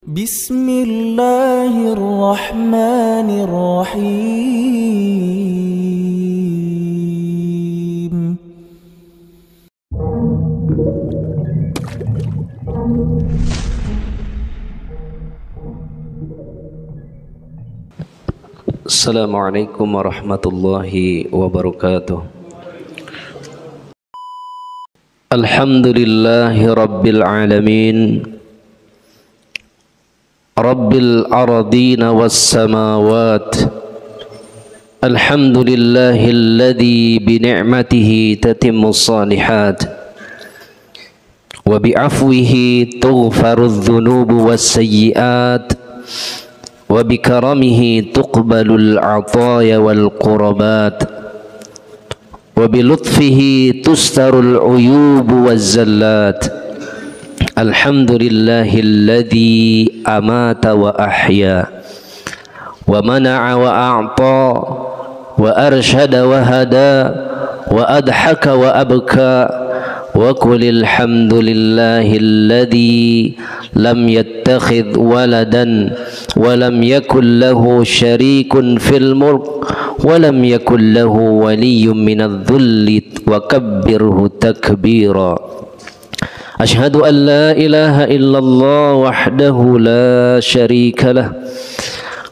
Bismillahirrahmanirrahim. Assalamualaikum warahmatullahi wabarakatuh. Alhamdulillahi rabbil alamin, rabbil ardina was samawat. Alhamdulillahi alladhi bi ni'matihi tatimmus salihat wa bi afwihi tughfarudz dzunubu was sayyiat wa bi karamihi tuqbalul ataya wal qurabat wa bi lutfihi tustarul uyubu waz zallat. Alhamdulillahilladzi amata wa ahya wa mana'a wa a'ta wa arsyada wa hada wa adhaka wa abka wa qulil hamdulillahilladzi lam yattakhidh waladan wa lam yakul lahu syarikun fil mulk wa lam yakul lahu waliyyun minadh dhulli wa kabbirhu takbira. Ashhadu an la ilaha illallah wahdahu la syarika lah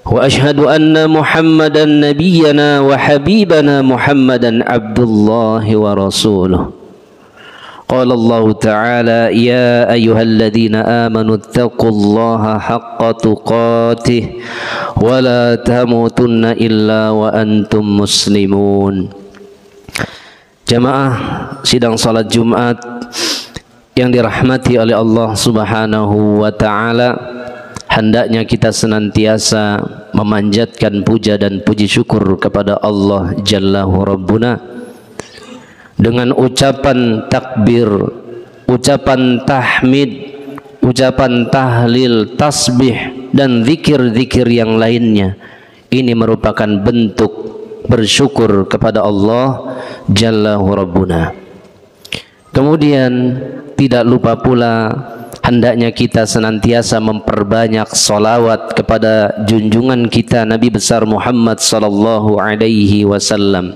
wa ashhadu anna muhammadan nabiyyana wa habibana muhammadan abdullahi wa rasuluh. Qala Allah ta'ala ya ayyuhalladzina amanu ittaqullaha haqqa tuqatih wa la tamutunna illa wa antum muslimun. Jamaah sidang salat Jumat yang dirahmati oleh Allah Subhanahu wa ta'ala, hendaknya kita senantiasa memanjatkan puja dan puji syukur kepada Allah Jallahu Rabbuna dengan ucapan takbir, ucapan tahmid, ucapan tahlil, tasbih dan zikir-zikir yang lainnya. Ini merupakan bentuk bersyukur kepada Allah Jallahu Rabbuna. Kemudian tidak lupa pula hendaknya kita senantiasa memperbanyak salawat kepada junjungan kita Nabi besar Muhammad sallallahu alaihi wasallam.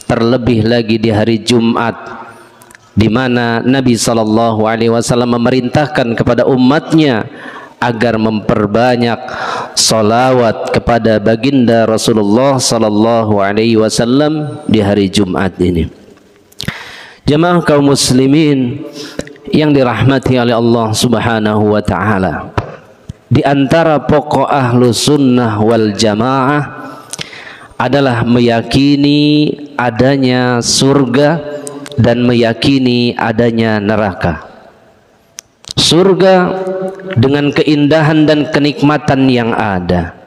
Terlebih lagi di hari Jumat, di mana Nabi sallallahu alaihi wasallam memerintahkan kepada umatnya agar memperbanyak salawat kepada baginda Rasulullah sallallahu alaihi wasallam di hari Jumat ini. Jemaah kaum muslimin yang dirahmati oleh Allah Subhanahu wa ta'ala, di antara pokok ahlu sunnah wal jamaah adalah meyakini adanya surga dan meyakini adanya neraka. Surga dengan keindahan dan kenikmatan yang ada,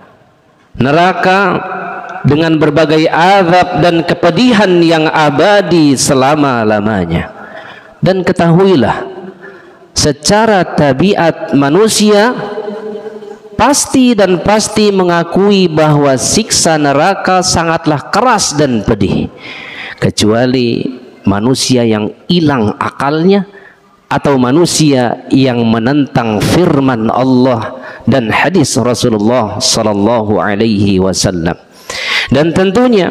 neraka dengan berbagai azab dan kepedihan yang abadi selama-lamanya. Dan ketahuilah, secara tabiat manusia pasti mengakui bahwa siksa neraka sangatlah keras dan pedih, kecuali manusia yang hilang akalnya atau manusia yang menentang firman Allah dan hadis Rasulullah sallallahu alaihi wasallam. Dan tentunya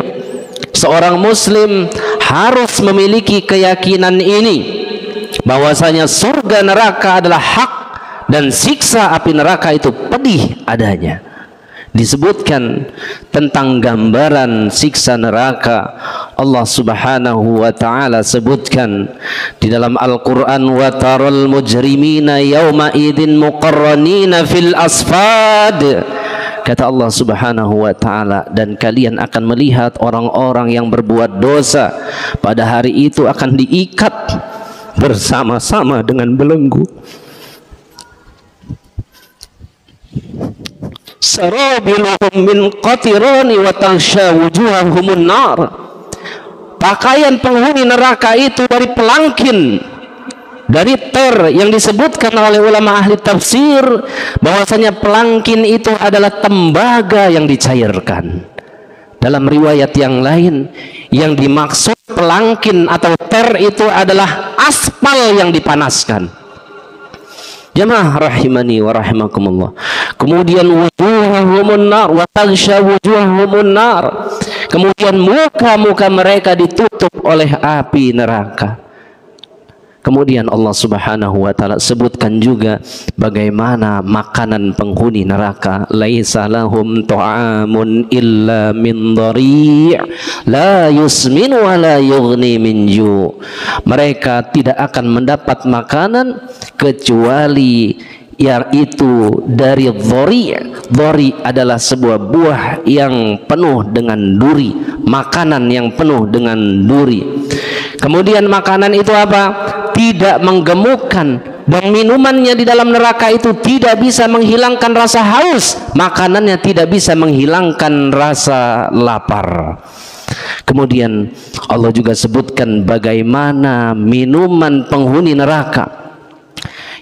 seorang muslim harus memiliki keyakinan ini, bahwasanya surga neraka adalah hak dan siksa api neraka itu pedih adanya. Disebutkan tentang gambaran siksa neraka, Allah Subhanahu wa ta'ala sebutkan di dalam Al-Quran, wa taral mujrimina yawma idin muqarranina fil asfad. Kata Allah Subhanahu wa ta'ala, dan kalian akan melihat orang-orang yang berbuat dosa pada hari itu akan diikat bersama-sama dengan belenggu. Sarabiluhum min qatirani wa taghsha wujuhahumun nar. Pakaian penghuni neraka itu dari pelangkin, dari ter, yang disebutkan oleh ulama ahli tafsir bahwasanya pelangkin itu adalah tembaga yang dicairkan. Dalam riwayat yang lain, yang dimaksud pelangkin atau ter itu adalah aspal yang dipanaskan. Jamaah rahimani wa rahimakumullah. Kemudian wujuhahumun nar wa taghsha wujuhahumun nar. Kemudian muka-muka mereka ditutup oleh api neraka. Kemudian Allah Subhanahu wa taala sebutkan juga bagaimana makanan penghuni neraka. Laisa lahum ta'amun illa min dhari' la yusmin wa la yughni min ju'. Mereka tidak akan mendapat makanan kecuali yaitu dari dhari'. Dhari' adalah sebuah buah yang penuh dengan duri, makanan yang penuh dengan duri. Kemudian makanan itu apa? Tidak menggemukkan, dan minumannya di dalam neraka itu tidak bisa menghilangkan rasa haus, makanannya tidak bisa menghilangkan rasa lapar. Kemudian Allah juga sebutkan bagaimana minuman penghuni neraka,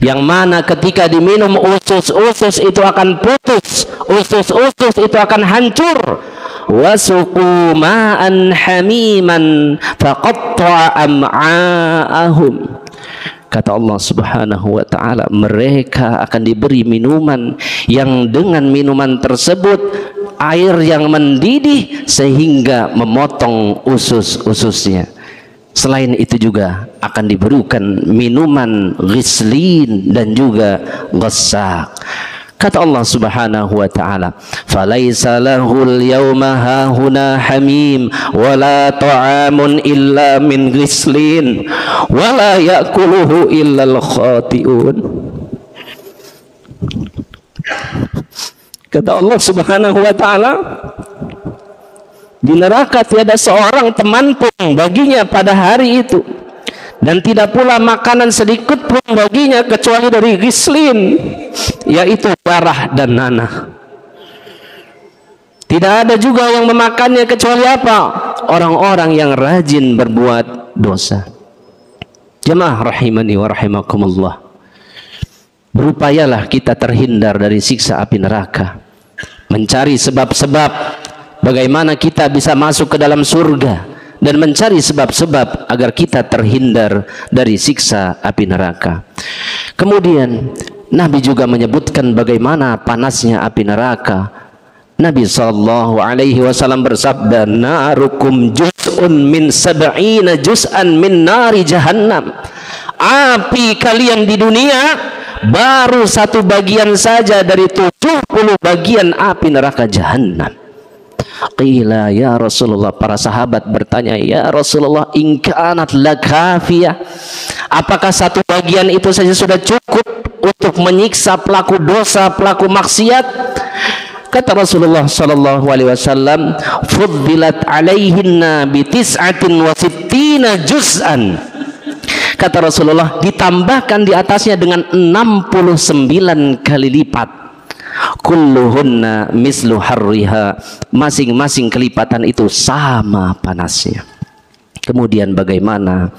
yang mana ketika diminum usus-usus itu akan putus, usus-usus itu akan hancur. Wasuqu ma'an hamiman faqatta'a am'a'ahum. Kata Allah Subhanahu wa taala, mereka akan diberi minuman yang dengan minuman tersebut air yang mendidih sehingga memotong usus-ususnya. Selain itu juga akan diberikan minuman ghislin dan juga ghassaq. Kata Allah Subhanahu wa taala, "Falaisa lahul yawma hahuna hamim wala ta'amun illa min ghislin wala ya'kuluhu illa al-khati'un." Kata Allah Subhanahu wa taala, di neraka tiada seorang teman pun baginya pada hari itu, dan tidak pula makanan sedikit pun baginya kecuali dari ghislin, yaitu darah dan nanah. Tidak ada juga yang memakannya kecuali apa? Orang-orang yang rajin berbuat dosa. Jemaah rahimani wa rahimakumullah, berupayalah kita terhindar dari siksa api neraka, mencari sebab-sebab bagaimana kita bisa masuk ke dalam surga, dan mencari sebab-sebab agar kita terhindar dari siksa api neraka. Kemudian Nabi juga menyebutkan bagaimana panasnya api neraka. Nabi SAW bersabda, "Narukum juz'un min sab'ina juz'an min nari jahannam." Api kalian di dunia baru satu bagian saja dari 70 bagian api neraka jahannam. Qila ya Rasulullah, para sahabat bertanya, ya Rasulullah, in kanat lakafiyah, apakah satu bagian itu saja sudah cukup untuk menyiksa pelaku dosa, pelaku maksiat? Kata Rasulullah sallallahu alaihi wasallam, fuddilat alaihinna bi tis'atin wa sittina juz'an. Kata Rasulullah, ditambahkan di atasnya dengan 69 kali lipat. Kulluhunna mislu harriha, masing-masing kelipatan itu sama panasnya. Kemudian bagaimana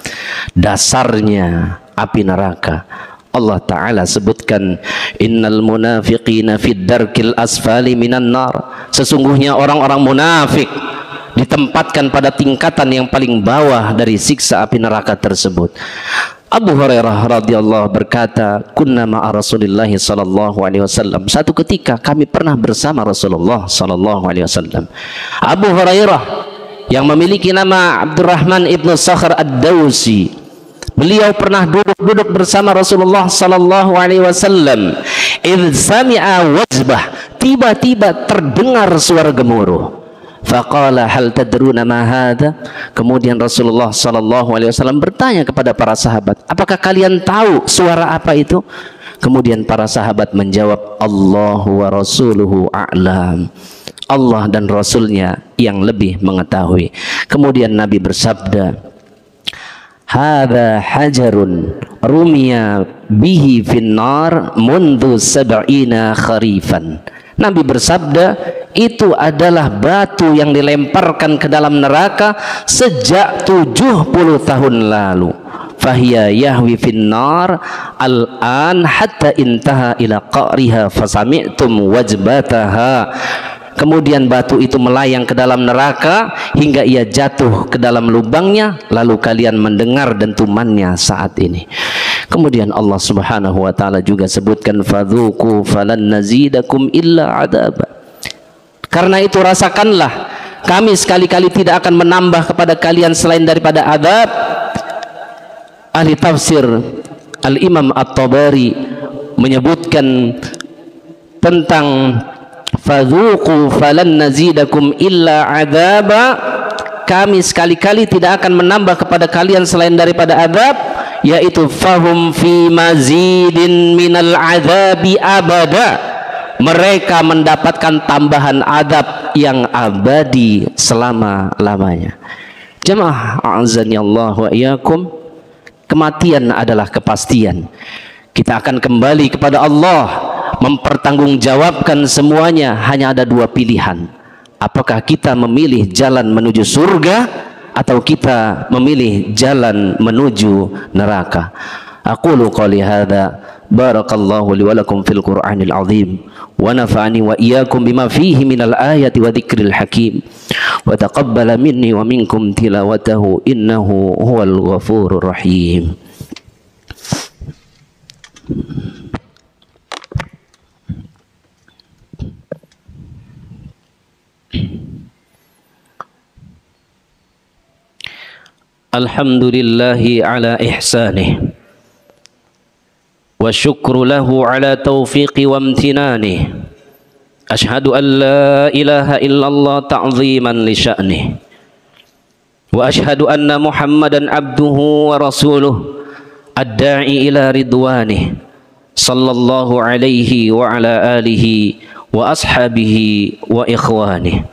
dasarnya api neraka? Allah Ta'ala sebutkan, innal munafiqina fid darkil asfali minan nar. Sesungguhnya orang-orang munafik ditempatkan pada tingkatan yang paling bawah dari siksa api neraka tersebut. Abu Hurairah radhiyallahu berkata, kunna ma'a Rasulillah sallallahu alaihi wasallam. Satu ketika kami pernah bersama Rasulullah sallallahu alaihi wasallam. Abu Hurairah yang memiliki nama Abdurrahman ibnu Sakhr ad-Dawsi, beliau pernah duduk bersama Rasulullah sallallahu alaihi wasallam. Idz sami'a wajbah, tiba-tiba terdengar suara gemuruh. Faqala hal tadruna ma hadha? Kemudian Rasulullah sallallahu alaihi wasallam bertanya kepada para sahabat, apakah kalian tahu suara apa itu? Kemudian para sahabat menjawab, Allahu wa rasuluhu a'lam. Allah dan Rasulnya yang lebih mengetahui. Kemudian Nabi bersabda, hadza hajarun rumiya bihi finnar mundu sab'ina kharifan. Nabi bersabda, itu adalah batu yang dilemparkan ke dalam neraka sejak 70 tahun lalu. Fahiya yahwi finnar al-an hatta intaha ila qa'riha fasami'tum wajbataha. Kemudian batu itu melayang ke dalam neraka hingga ia jatuh ke dalam lubangnya, lalu kalian mendengar dentumannya saat ini. Kemudian Allah Subhanahu wa taala juga sebutkan fadzuqu falan nazidakum illa adaba. Karena itu rasakanlah, kami sekali-kali tidak akan menambah kepada kalian selain daripada adab. Ahli tafsir Al-Imam At-Tabari menyebutkan tentang fadzuqu falan nazidakum illa adaba, kami sekali-kali tidak akan menambah kepada kalian selain daripada adab, yaitu fahum fi mazidin minal adzabi abada, mereka mendapatkan tambahan adab yang abadi selama-lamanya. Jemaah a'azzani Allah wa iyyakum, kematian adalah kepastian. Kita akan kembali kepada Allah, mempertanggungjawabkan semuanya. Hanya ada dua pilihan: apakah kita memilih jalan menuju surga atau kita memilih jalan menuju neraka. Aqulu qali hadza, barakallahu li wa lakum fil Qur'anil azim, wa nafa'ani wa iyyakum bima fihi minal ayati wa dzikril hakim, wa taqabbala minni wa minkum tilawatahu innahu huwal ghafurur rahim. Alhamdulillahi ala ihsanih, wa syukru lahu ala taufiqi wa amtinanih. Ashhadu an la ilaha illallah ta'ziman li sya'nih, wa ashhadu anna Muhammadan abduhu wa rasuluh ad-da'i ila ridwanih, sallallahu alaihi wa ala alihi wa ashabihi wa ikhwanih.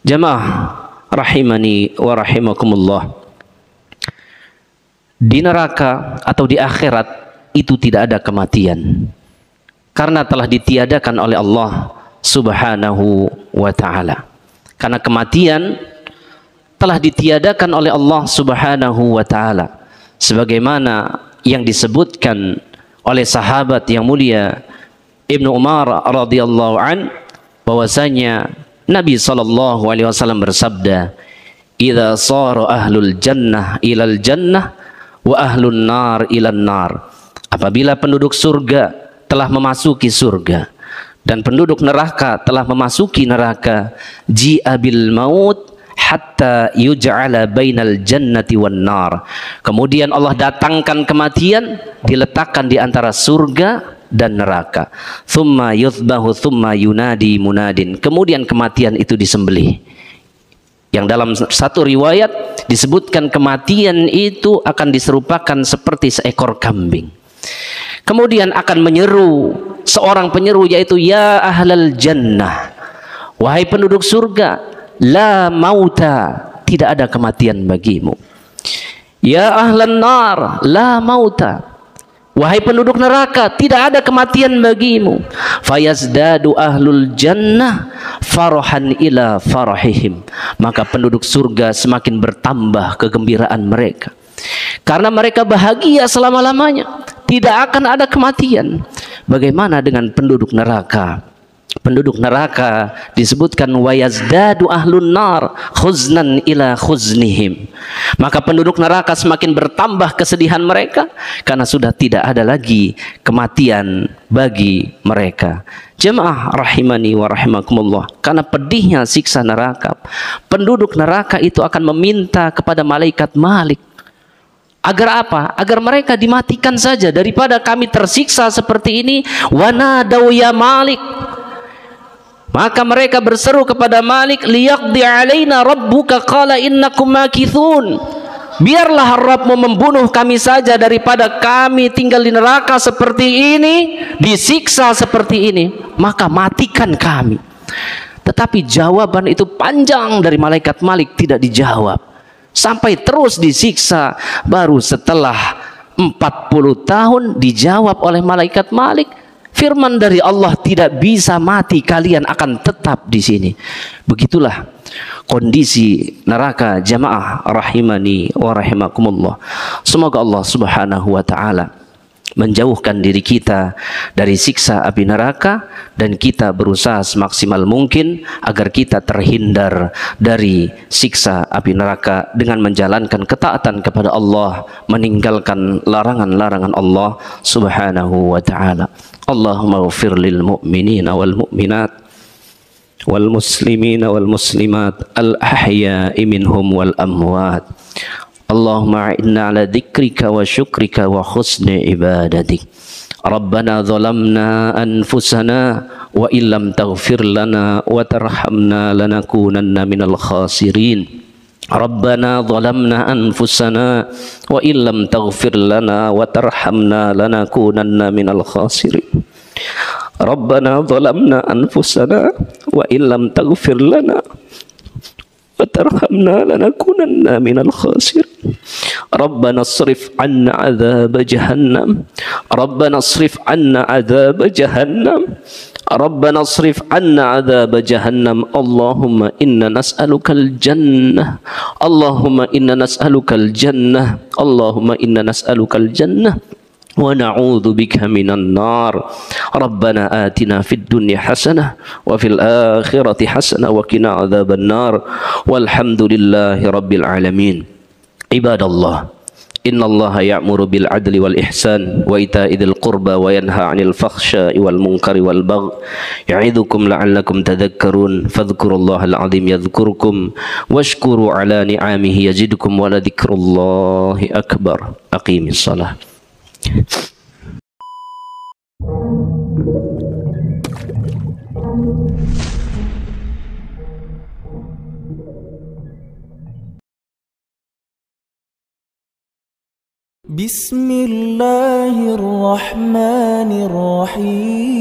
Jamaah rahimani wa rahimakumullah, di neraka atau di akhirat itu tidak ada kematian, karena telah ditiadakan oleh Allah Subhanahu wa ta'ala. Karena kematian telah ditiadakan oleh Allah Subhanahu wa ta'ala, sebagaimana yang disebutkan oleh sahabat yang mulia Ibnu Umar radhiyallahu an, bahwasanya Nabi sallallahu alaihi wasallam bersabda, "Idza sara ahlul jannah ilal jannah wa ahlun nar ilan nar." Apabila penduduk surga telah memasuki surga dan penduduk neraka telah memasuki neraka, ji'a bil maut hatta yuj'ala bainal jannati wan nar. Kemudian Allah datangkan kematian, diletakkan di antara surga dan neraka. Thumma yuthbahu thumma yunadi munadin. Kemudian kematian itu disembelih. Yang dalam satu riwayat disebutkan kematian itu akan diserupakan seperti seekor kambing. Kemudian akan menyeru seorang penyeru, yaitu ya ahlal jannah, wahai penduduk surga, la mauta, tidak ada kematian bagimu. Ya ahlan nar, la mauta, wahai penduduk neraka, tidak ada kematian bagimu. Fayazdadu ahlul jannah farahan ila farahihim, maka penduduk surga semakin bertambah kegembiraan mereka, karena mereka bahagia selama-lamanya, tidak akan ada kematian. Bagaimana dengan penduduk neraka? Penduduk neraka disebutkan wayazdadu ahlun nar khuznan ila khuznihim, maka penduduk neraka semakin bertambah kesedihan mereka karena sudah tidak ada lagi kematian bagi mereka. Jemaah rahimani wa rahimakumullah, karena pedihnya siksa neraka, penduduk neraka itu akan meminta kepada malaikat Malik. Agar apa? Agar mereka dimatikan saja daripada kami tersiksa seperti ini. Wanadau ya Malik, maka mereka berseru kepada Malik, liyaqdi alaina rabbuka qala innakum makithun, biarlah Rabbmu membunuh kami saja daripada kami tinggal di neraka seperti ini, disiksa seperti ini, maka matikan kami. Tetapi jawaban itu panjang dari malaikat Malik, tidak dijawab sampai terus disiksa. Baru setelah 40 tahun dijawab oleh malaikat Malik, firman dari Allah, tidak bisa mati, kalian akan tetap di sini. Begitulah kondisi neraka. Jamaah rahimani wa rahimakumullah. Semoga Allah Subhanahu wa ta'ala menjauhkan diri kita dari siksa api neraka, dan kita berusaha semaksimal mungkin agar kita terhindar dari siksa api neraka dengan menjalankan ketaatan kepada Allah, meninggalkan larangan-larangan Allah Subhanahu wa ta'ala. Allahumma ighfir lil mu'minina wal mu'minat wal muslimina wal muslimat al ahya'i minhum wal amwat. Allahumma a'inna ala dzikrika wa syukrika wa husni ibadatik. Rabbana zalamna anfusana wa illam taghfir lana wa tarhamna lanakunanna minal khasirin. Rabbana zalamna anfusana wa illam taghfir lana wa tarhamna lanakunanna minal khasirin. Rabbana zalamna anfusana wa illam taghfir lana وترحمنا لنكونن من الخاسرين. ربنا اصرف عنا عذاب جهنم. ربنا اصرف عنا عذاب جهنم. ربنا اصرف عنا عذاب جهنم. اللهم إنا نسألك الجنة. اللهم إنا نسألك الجنة. اللهم إنا نسألك الجنة ونعوذ بك من النار. ربنا آتنا في الدنيا حسنة وفي الآخرة حسنة وقنا عذاب النار والحمد لله رب العالمين. عباد الله، إن الله يأمر بالعدل والإحسان وإيتاء ذي القربى وينهى عن الفحشاء والمنكر والبغي يعظكم لعلكم تذكرون. فاذكروا الله العظيم يذكركم واشكروا على نعمه يزدكم ولذكر الله أكبر. أقيم الصلاة. بسم الله الرحمن الرحيم